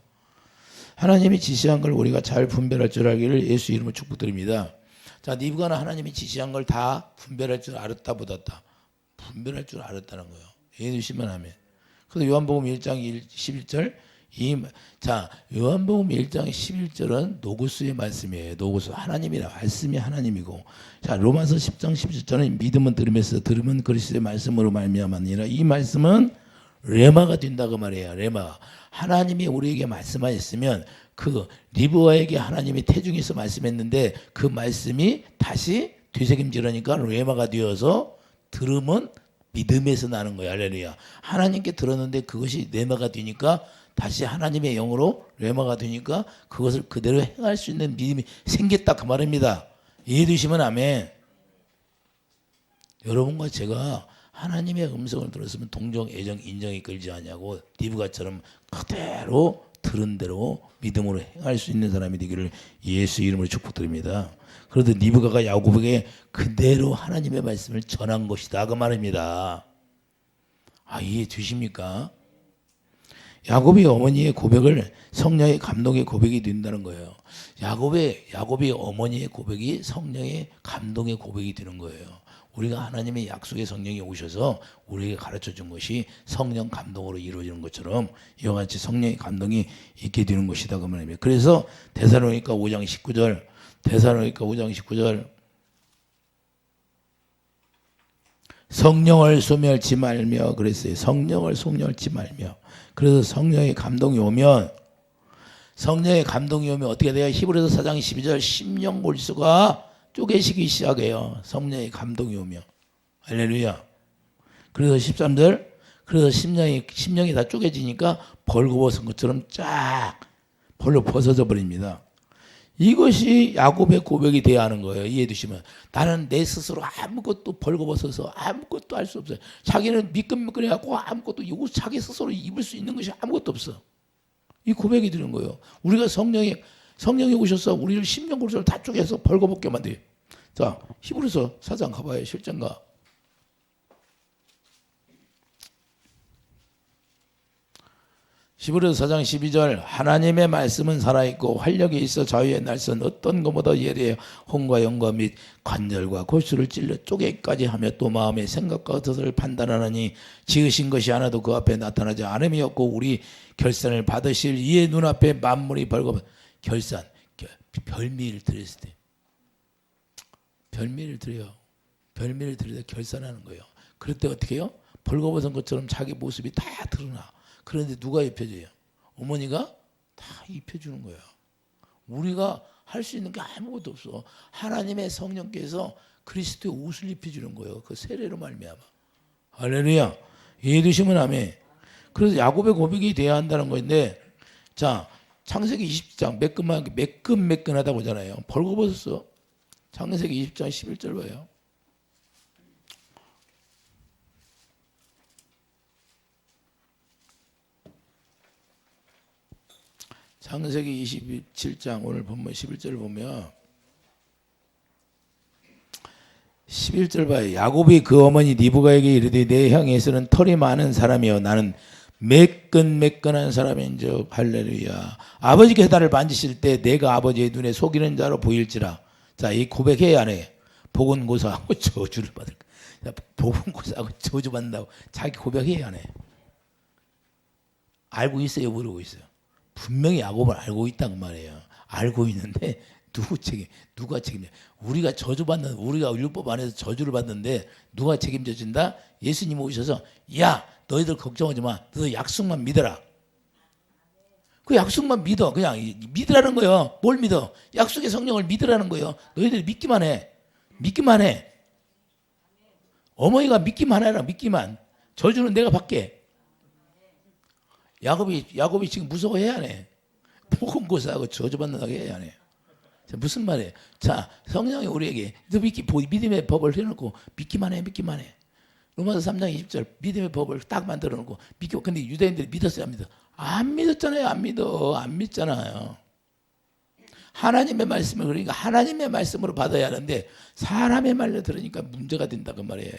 하나님이 지시한 걸 우리가 잘 분별할 줄 알기를 예수 이름으로 축복드립니다. 자, 니브가는 하나님이 지시한 걸 다 분별할 줄 알았다 못했다. 분별할 줄 알았다는 거예요. 예수시면 하면. 그래서 요한복음 1장 11절 자, 요한복음 1장 11절은 노고스의 말씀이에요. 노고스 하나님이라 말씀이 하나님이고, 자, 로마서 10장 17절은 믿음은 들으면서 들으면 그리스도의 말씀으로 말미암았느니라. 이 말씀은 레마가 된다고 말이에요. 레마. 하나님이 우리에게 말씀하셨으면 그 리브가에게 하나님이 태중에서 말씀했는데 그 말씀이 다시 되새김질하니까 레마가 되어서 들으면 믿음에서 나는 거야. 할렐루야. 하나님께 들었는데 그것이 레마가 되니까 다시 하나님의 영으로 레마가 되니까 그것을 그대로 행할 수 있는 믿음이 생겼다 그 말입니다. 이해되시면 아멘. 여러분과 제가 하나님의 음성을 들었으면 동정, 애정, 인정이 끌지 않냐고 니브가처럼 그대로 들은 대로 믿음으로 행할 수 있는 사람이 되기를 예수 이름으로 축복드립니다. 그래도 니브가가 야곱에게 그대로 하나님의 말씀을 전한 것이다 그 말입니다. 아, 이해되십니까? 야곱이 어머니의 고백을 성령의 감동의 고백이 된다는 거예요. 야곱이 어머니의 고백이 성령의 감동의 고백이 되는 거예요. 우리가 하나님의 약속의 성령이 오셔서 우리에게 가르쳐 준 것이 성령 감동으로 이루어지는 것처럼 이와 같이 성령의 감동이 있게 되는 것이다 그 말입니다. 그래서 데살로니가 5장 19절 성령을 소멸치 말며 그랬어요. 성령을 소멸치 말며. 그래서 성령의 감동이 오면 어떻게 돼요? 히브리서 4장 12절 심령 골수가 쪼개시기 시작해요. 성령의 감동이 오면. 할렐루야. 그래서 13절 그래서 심령이 다 쪼개지니까 벌거벗은 것처럼 쫙 벌로 벗어져 버립니다. 이것이 야곱의 고백이 돼야 하는 거예요. 이해해 주시면. 나는 내 스스로 아무것도 벌거벗어서 아무것도 할 수 없어요. 자기는 미끈미끈해갖고 아무것도 자기 스스로 입을 수 있는 것이 아무것도 없어. 이 고백이 되는 거예요. 우리가 성령이 오셔서 우리를 심령 골수를 다 쪼개서 벌거벗게 만들어요. 자, 히브리서 4장 가봐요. 실전가. 히브리서 4장 12절 하나님의 말씀은 살아있고 활력이 있어 자유의 날선 어떤 것보다 예리해 혼과 영과 및 관절과 골수를 찔러 쪼개기까지 하며 또 마음의 생각과 뜻을 판단하느니 지으신 것이 하나도 그 앞에 나타나지 않음이 없고 우리 결산을 받으실 이의 눈앞에 만물이 벌거벗 결산 별미를 드렸을 때 별미를 드려서 결산하는 거예요. 그럴 때 어떻게 해요? 벌거벗은 것처럼 자기 모습이 다 드러나. 그런데 누가 입혀줘요? 어머니가 다 입혀주는 거예요. 우리가 할 수 있는 게 아무것도 없어. 하나님의 성령께서 그리스도의 옷을 입혀주는 거예요. 그 세례로 말미암아. 할렐루야. 이해되시면 아멘. 그래서 야곱의 고백이 돼야 한다는 건데, 자, 창세기 20장 매끈하다고 하잖아요. 벌거벗었어. 창세기 20장 11절 봐요. 창세기 27장 오늘 본문 11절을 보면 11절 봐요. 야곱이 그 어머니 니브가에게 이르되 내 형에서는 털이 많은 사람이여 나는 매끈한 사람인즉 할렐루야. 아버지께서 나를 만지실 때 내가 아버지의 눈에 속이는 자로 보일지라. 자, 이 고백해야 안 해. 복은 고사하고 저주를 받을 거야. 복은 고사하고 저주 받는다고 자기 고백해야 안 해. 알고 있어요, 모르고 있어요? 분명히 야곱을 알고 있단 말이에요. 알고 있는데 누가 책임져? 우리가 율법 안에서 저주를 받는데 누가 책임져 준다? 예수님 오셔서 야 너희들 걱정하지 마. 너 약속만 믿어라. 그 약속만 믿어. 그냥 믿으라는 거예요. 뭘 믿어? 약속의 성령을 믿으라는 거예요. 너희들 믿기만 해. 어머니가 믿기만 해라. 믿기만. 저주는 내가 받게. 야곱이 지금 무서워해야 하네. 복음 고사하고 저주받는다고 해야 하네. 자, 무슨 말이에요? 자, 성령이 우리에게 믿음의 법을 해놓고 믿기만 해. 로마서 3장 20절 믿음의 법을 딱 만들어 놓고 믿고. 근데 유대인들이 믿었어요, 안 믿어? 안 믿었잖아요. 안 믿잖아요. 하나님의 말씀을 그러니까 하나님의 말씀으로 받아야 하는데 사람의 말을 들으니까 문제가 된다 그 말이에요.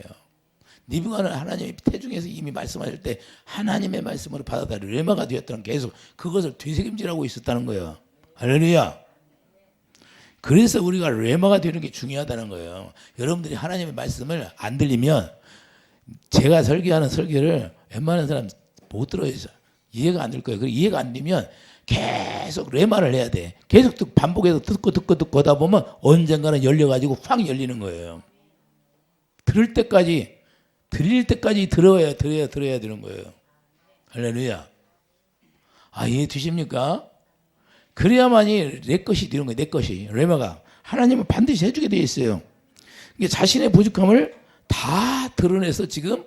니브가는 하나님의 태중에서 이미 말씀하실 때 하나님의 말씀으로 받아들여 레마가 되었다는 계속 그것을 되새김질하고 있었다는 거예요. 할렐루야. 그래서 우리가 레마가 되는 게 중요하다는 거예요. 여러분들이 하나님의 말씀을 안 들리면 제가 설교하는 설교를 웬만한 사람 못 들어요. 이해가 안 될 거예요. 그리고 이해가 안 되면 계속 레마를 해야 돼. 계속 반복해서 듣고 하다 보면 언젠가는 열려가지고 확 열리는 거예요. 들을 때까지 들어야 되는 거예요. 할렐루야. 이해 되십니까? 그래야만이 내 것이 되는 거예요. 내 것이. 레마가. 하나님은 반드시 해주게 되어 있어요. 자신의 부족함을 다 드러내서 지금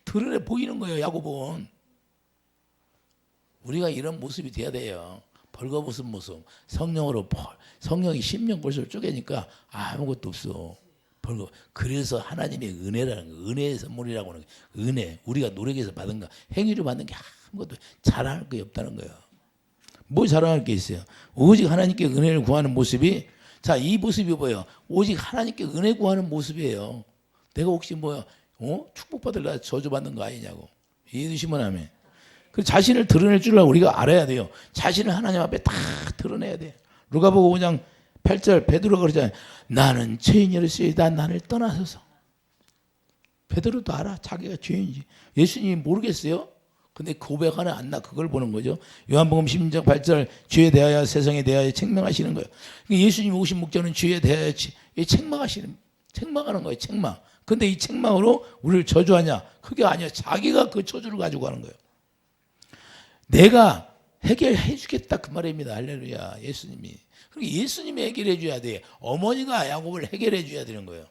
드러내 보이는 거예요. 야고보는. 우리가 이런 모습이 돼야 돼요. 벌거벗은 모습. 성령이 심령골수를 쪼개니까 아무것도 없어. 그래서 하나님의 은혜라는 거, 은혜의 선물이라고 하는 거, 은혜. 우리가 노력해서 받은 거, 행위로 받는 게 아무것도 자랑할 게 없다는 거예요. 뭐 자랑할 게 있어요? 오직 하나님께 은혜를 구하는 모습이, 자, 이 모습이 뭐예요? 오직 하나님께 은혜 구하는 모습이에요. 내가 혹시 축복받으려고 저주받는 거 아니냐고. 이해되시면 하면. 그 자신을 드러낼 줄 우리가 알아야 돼요. 자신을 하나님 앞에 다 드러내야 돼요. 누가복음 5장 8절 베드로가 그러잖아요. 나는 죄인이었으이다 나를 떠나소서. 베드로도 알아. 자기가 죄인인지. 예수님이 모르겠어요. 근데 고백하는 안나 그걸 보는 거죠. 요한복음 16장 8절 죄에 대하여 세상에 대하여 책망하시는 거예요. 예수님이 오신 목적은 죄에 대하여 책망하는 거예요. 책망. 근데 이 책망으로 우리를 저주하냐? 그게 아니야. 자기가 그 저주를 가지고 가는 거예요. 내가 해결해 주겠다 그 말입니다. 할렐루야. 예수님이. 그리고 예수님이 해결해 줘야 돼. 어머니가 야곱을 해결해 줘야 되는 거예요.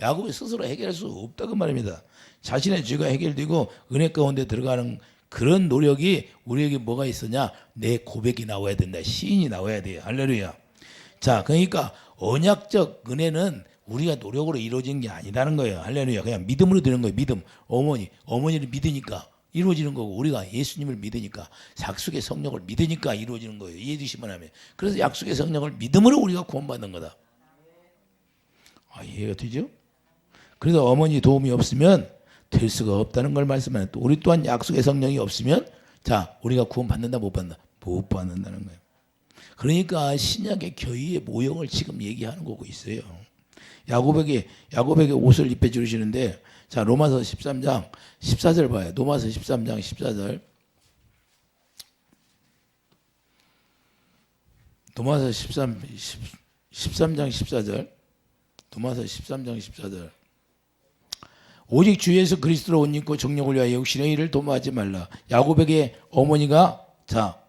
야곱이 스스로 해결할 수 없다 그 말입니다. 자신의 죄가 해결되고 은혜 가운데 들어가는 그런 노력이 우리에게 뭐가 있었냐? 내 고백이 나와야 된다. 시인이 나와야 돼요. 할렐루야. 자, 그러니까 언약적 은혜는 우리가 노력으로 이루어지는 게 아니라는 거예요. 할렐루야. 그냥 믿음으로 되는 거예요. 믿음. 어머니를 믿으니까 이루어지는 거고, 우리가 예수님을 믿으니까, 약속의 성령을 믿으니까 이루어지는 거예요. 이해해 주시면 하면. 그래서 약속의 성령을 믿음으로 우리가 구원받는 거다. 이해가 되죠? 그래서 어머니 도움이 없으면 될 수가 없다는 걸 말씀하는, 또 우리 또한 약속의 성령이 없으면, 자, 우리가 구원받는다 못 받는다? 못 받는다는 거예요. 그러니까 신약의 교회의 모형을 지금 얘기하는 거고 있어요. 야곱에게 옷을 입혀 주시는데, 자, 로마서 13장 14절 봐요. 로마서 13장 14절. 로마서 13장 14절. 로마서 13장 14절. 오직 주 예수 그리스도로 옷 입고 정욕을 위하여 육신의 일을 도모하지 말라. 야곱에게 어머니가, 자,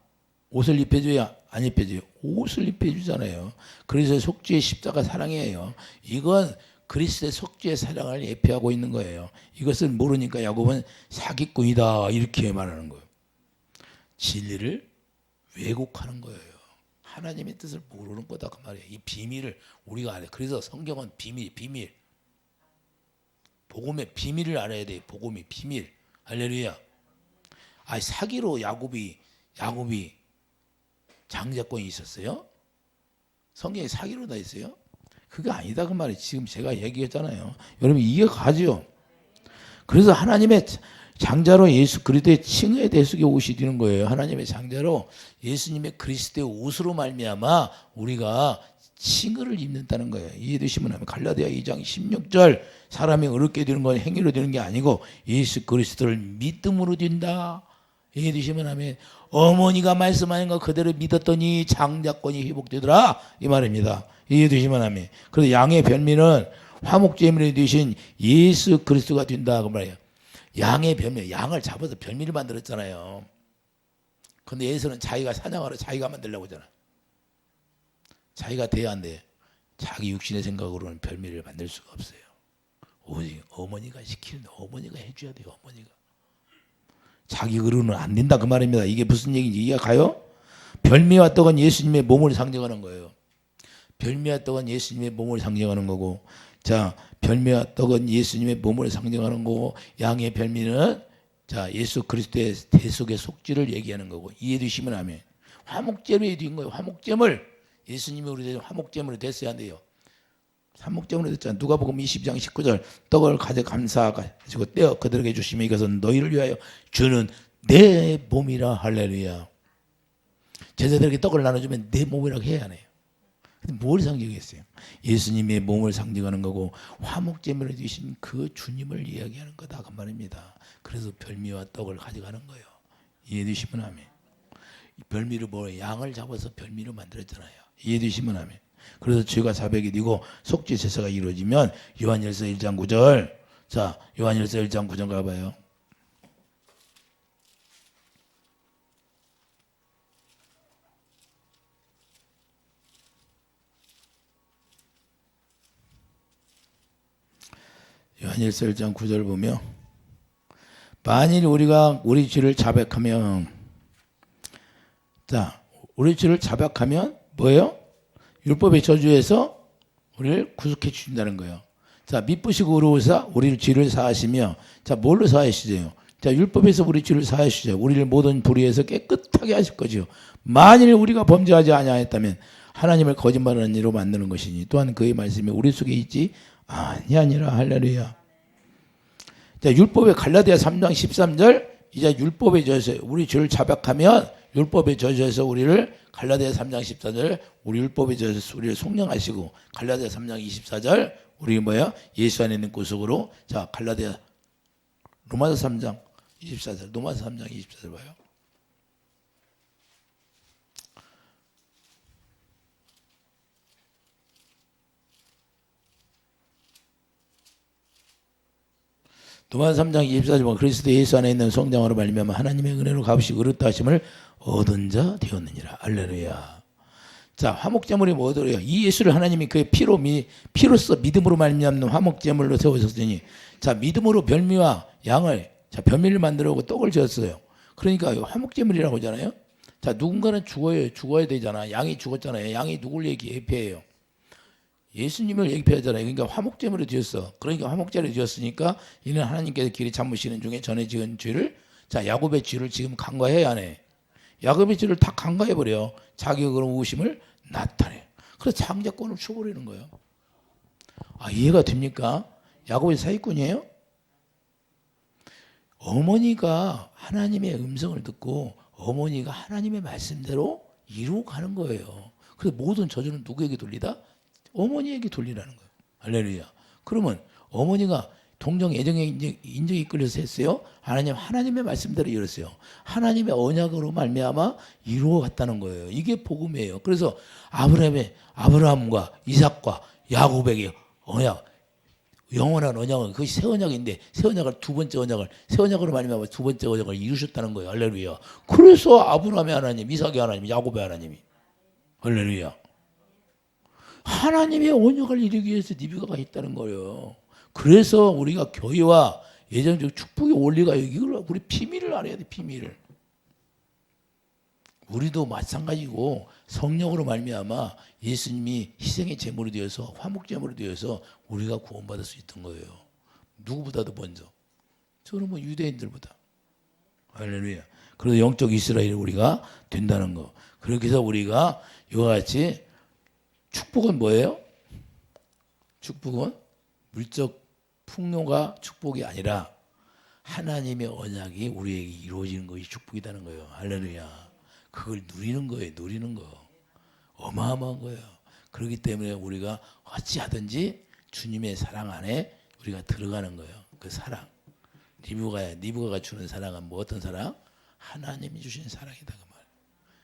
옷을 입혀줘야 안 입혀줘요? 옷을 입혀주잖아요. 그래서 속죄의 십자가 사랑이에요. 이건 그리스도의 속죄의 사랑을 예표하고 있는 거예요. 이것을 모르니까 야곱은 사기꾼이다 이렇게 말하는 거예요. 진리를 왜곡하는 거예요. 하나님의 뜻을 모르는 거다 그 말이에요. 이 비밀을 우리가 알아요. 그래서 성경은 비밀. 복음의 비밀을 알아야 돼요. 복음의 비밀. 할렐루야. 사기로 야곱이 장자권이 있었어요? 성경에 사기로 다 있어요? 그게 아니다 그 말이에요. 지금 제가 얘기했잖아요. 여러분 이해가죠? 그래서 하나님의 장자로 예수 그리스도의 칭의 대속에 옷이 되는 거예요. 하나님의 장자로 예수님의 그리스도의 옷으로 말미암아 우리가 칭의를 입는다는 거예요. 이해되시면 하면 갈라디아 2장 16절 사람이 어렵게 되는 건 행위로 되는 게 아니고 예수 그리스도를 믿음으로 된다. 이해되시면 하면 어머니가 말씀하는 거 그대로 믿었더니 장자권이 회복되더라 이 말입니다. 이해되시면 하면. 그래서 양의 별미는 화목제물이 되신 예수 그리스도가 된다 그 말이에요. 양의 별미, 양을 잡아서 별미를 만들었잖아요. 근데 예수는 자기가 사냥하러 자기가 만들려고 하잖아. 자기가 돼야 안 돼. 자기 육신의 생각으로는 별미를 만들 수가 없어요. 오직 어머니가 시키는, 어머니가 해줘야 돼요. 어머니가. 자기 의로는 안 된다 그 말입니다. 이게 무슨 얘기인지 이해가 가요? 별미와 떡은 예수님의 몸을 상징하는 거예요. 별미와 떡은 예수님의 몸을 상징하는 거고, 자, 별미와 떡은 예수님의 몸을 상징하는 거고, 양의 별미는 자 예수 그리스도의 대속의 속죄를 얘기하는 거고, 이해되시면 하면. 화목제물이 된 거예요. 화목제물. 예수님이 우리 화목제물이 됐어야 한대요. 화목제물로 됐잖아. 누가복음 22장 19절 떡을 가져 감사하시고 떼어 그들에게 주시며 이것은 너희를 위하여 주는 내 몸이라. 할렐루야. 제자들에게 떡을 나눠주면 내 몸이라고 해야 하네요. 근데 뭘 상징했어요? 예수님의 몸을 상징하는 거고 화목제물을 드신 그 주님을 이야기하는 거다 그 말입니다. 그래서 별미와 떡을 가져가는 거예요. 이해되시면 아멘. 별미를 뭐 양을 잡아서 별미로 만들었잖아요. 이해되시면 아멘. 그래서 죄가 자백이 되고 속죄 제사가 이루어지면 요한일서 1장 9절. 자, 요한일서 1장 9절 가봐요. 요한일서 1장 9절 보면 만일 우리가 우리 죄를 자백하면, 자, 우리 죄를 자백하면 뭐예요? 율법의 저주에서 우리를 구속해 주신다는 거예요. 자, 미쁘시고 의로우사 우리를 죄를 사하시며, 자, 뭘로 사하시죠? 자, 율법에서 우리 죄를 사하시죠. 우리를 모든 불의에서 깨끗하게 하실 거죠. 만일 우리가 범죄하지 아니하였다면 하나님을 거짓말하는 이로 만드는 것이니 또한 그의 말씀이 우리 속에 있지 아니하니라. 할렐루야. 자, 율법의 갈라디아 3장 13절 이제 율법의 저주에서 우리 죄를 자백하면 율법의 저주에서 우리를 갈라디아 3장 14절 우리 율법의 저주에서 우리를 속량하시고 갈라디아 3장 24절 우리 뭐야? 예수 안에 있는 구속으로. 자, 갈라디아 로마서 3장 24절 로마서 3장 24절 봐요. 로마서 3장 24절 보면 그리스도 예수 안에 있는 성장으로 말미암아 하나님의 은혜로 값이 의롭다 하심을 얻은 자 되었느니라. 할렐루야. 자, 화목제물이 뭐더래요? 이 예수를 하나님이 그의 피로써 믿음으로 말미암는 화목제물로 세우셨으니, 자, 믿음으로 별미와 양을, 자, 별미를 만들어고 떡을 지었어요. 그러니까 화목제물이라고 하잖아요. 자, 누군가는 죽어야 되잖아. 양이 죽었잖아요. 양이 누굴 예표해요? 예수님을 예표하잖아요. 그러니까 화목제물을 지었어. 그러니까 화목제를 지었으니까 이는 하나님께서 길이 참으시는 중에 전에 지은 죄를, 자, 야곱의 죄를 지금 간과해야 하네. 야곱의 죄를 다 간과해버려. 자기가 그런 우심을 나타내. 그래서 장자권을 쳐버리는 거예요. 아, 이해가 됩니까? 야곱의 사기꾼이에요? 어머니가 하나님의 음성을 듣고 어머니가 하나님의 말씀대로 이루고 가는 거예요. 그래서 모든 저주는 누구에게 돌리다? 어머니에게 돌리라는 거예요. 할렐루야. 그러면 어머니가 동정 애정의 인정에 이끌려서 했어요. 하나님의 말씀대로 이뤘어요. 하나님의 언약으로 말미암아 이루어갔다는 거예요. 이게 복음이에요. 그래서 아브라함과 이삭과 야곱에게 언약, 영원한 언약은 그것이 새 언약인데 새 언약을 두 번째 언약을 새 언약으로 말미암아 두 번째 언약을 이루셨다는 거예요. 할렐루야. 그래서 아브라함의 하나님, 이삭의 하나님, 야곱의 하나님이, 할렐루야. 하나님의 언약을 이루기 위해서 리브가가 있다는 거예요. 그래서 우리가 교회와 예정적 축복의 원리가 이걸 우리 비밀을 알아야 돼. 비밀을. 우리도 마찬가지고 성령으로 말미암아 예수님이 희생의 제물이 되어서 화목제물이 되어서 우리가 구원받을 수 있던 거예요. 누구보다도 먼저. 저는 뭐 유대인들보다. 할렐루야. 그래서 영적 이스라엘이 우리가 된다는 거. 그렇게 해서 우리가 이와 같이 축복은 뭐예요? 축복은 물적 풍요가 축복이 아니라 하나님의 언약이 우리에게 이루어지는 것이 축복이라는 거예요. 할렐루야. 그걸 누리는 거예요. 누리는 거. 어마어마한 거예요. 그렇기 때문에 우리가 어찌하든지 주님의 사랑 안에 우리가 들어가는 거예요. 그 사랑. 리브가가 주는 사랑은 뭐 어떤 사랑? 하나님이 주신 사랑이다 그 말.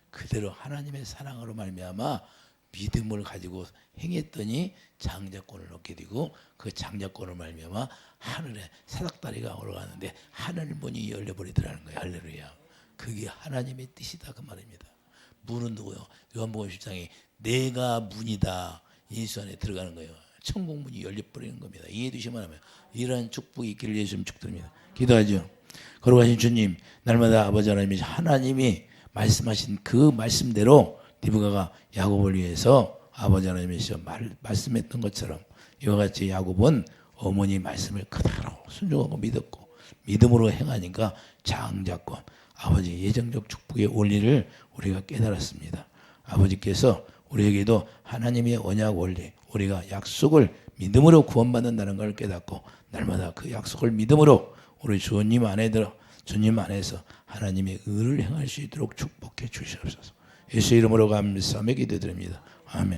그대로 하나님의 사랑으로 말미암아 믿음을 가지고 행했더니 장자권을 얻게 되고 그 장자권을 말미암아 하늘에 사닥다리가 올라가는데 하늘 문이 열려버리더라는 거예요. 할렐루야. 그게 하나님의 뜻이다 그 말입니다. 문은 누구요? 요한복음 10장에 내가 문이다. 예수 안에 들어가는 거예요. 천국 문이 열려버리는 겁니다. 이해되시면 하면 이러한 축복이 있기를 예수님 축복드립니다. 기도하죠. 거룩하신 주님, 날마다 아버지 하나님이 말씀하신 그 말씀대로 리브가가 야곱을 위해서 아버지 하나님께서 말씀했던 것처럼 이와 같이 야곱은 어머니 말씀을 그대로 순종하고 믿었고 믿음으로 행하니까 장자권 아버지 예정적 축복의 원리를 우리가 깨달았습니다. 아버지께서 우리에게도 하나님의 언약 원리, 우리가 약속을 믿음으로 구원받는다는 걸 깨닫고 날마다 그 약속을 믿음으로 우리 주님 안에서 하나님의 의를 행할 수 있도록 축복해 주시옵소서. 예수 이름으로 감사하며 기도드립니다. 아멘.